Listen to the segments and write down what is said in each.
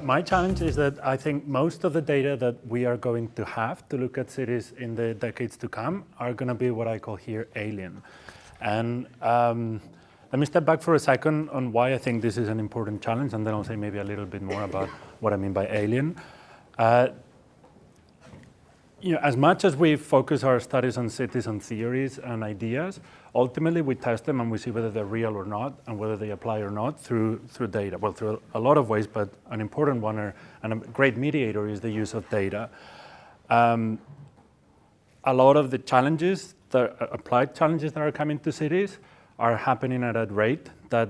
My challenge is that I think most of the data that we are going to have to look at cities in the decades to come are going to be what I call here alien. And let me step back for a second on why I think this is an important challenge, and then I'll say maybe a little bit more about what I mean by alien. As much as we focus our studies on cities on theories and ideas, ultimately we test them and we see whether they're real or not and whether they apply or not through data. Well, through a lot of ways, but an important one and a great mediator is the use of data. A lot of the challenges, the applied challenges that are coming to cities are happening at a rate that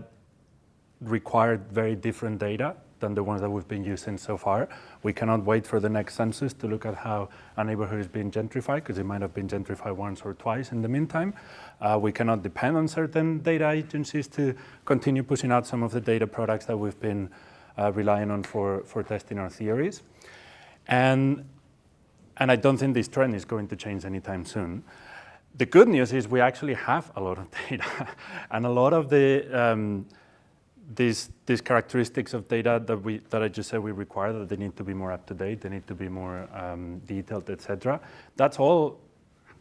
require very different data than the ones that we've been using so far. We cannot wait for the next census to look at how a neighborhood is being gentrified, because it might have been gentrified once or twice in the meantime. We cannot depend on certain data agencies to continue pushing out some of the data products that we've been relying on for testing our theories. And I don't think this trend is going to change anytime soon. The good news is we actually have a lot of data, and a lot of the these characteristics of data that I just said we require, that they need to be more up to date, they need to be more detailed, etc. That's all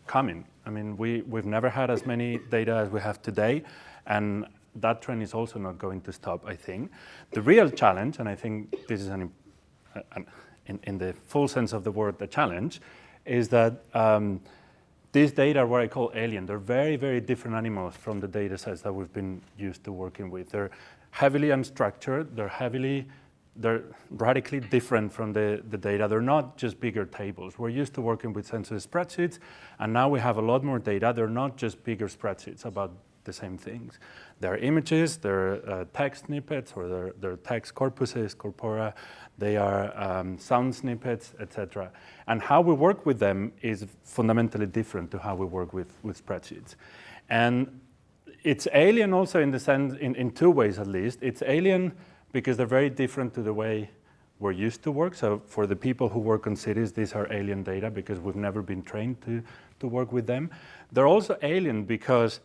coming. I mean, we've never had as many data as we have today, and that trend is also not going to stop, I think. The real challenge, and I think this is in the full sense of the word, the challenge, is that these data are what I call alien. They're very, very different animals from the data sets that we've been used to working with. They're heavily unstructured, they're radically different from the data. They're not just bigger tables. We're used to working with census spreadsheets, and now we have a lot more data. They're not just bigger spreadsheets about the same things. They're images, they're text snippets, or they're text corpuses, corpora, they are sound snippets, etc. And how we work with them is fundamentally different to how we work with spreadsheets. And it's alien also in the sense, in two ways at least. It's alien because they're very different to the way we're used to work. So for the people who work on cities, these are alien data because we've never been trained to work with them. They're also alien because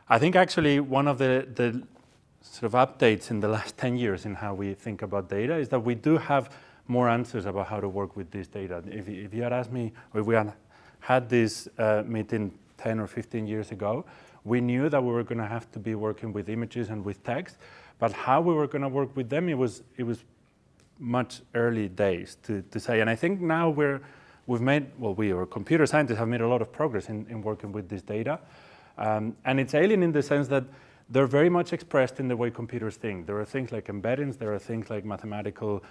I think actually one of the sort of updates in the last 10 years in how we think about data is that we do have more answers about how to work with this data. If you had asked me, or if we had this meeting 10 or 15 years ago, we knew that we were going to have to be working with images and with text, but how we were going to work with them, it was much early days to say. And I think now we've made, well, we or computer scientists have made a lot of progress in working with this data. And it's alien in the sense that they're very much expressed in the way computers think. There are things like embeddings, there are things like mathematical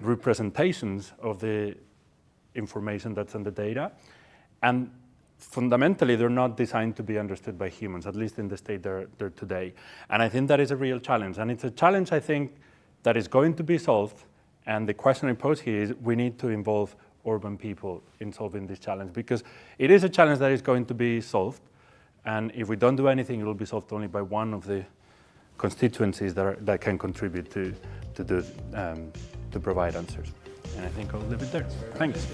representations of the information that's in the data. And fundamentally, they're not designed to be understood by humans, at least in the state they're today. And I think that is a real challenge. And it's a challenge, I think, that is going to be solved. And the question I pose here is, we need to involve urban people in solving this challenge, because it is a challenge that is going to be solved. And if we don't do anything, it will be solved only by one of the constituencies that can contribute to provide answers. And I think I'll leave it there. Thanks.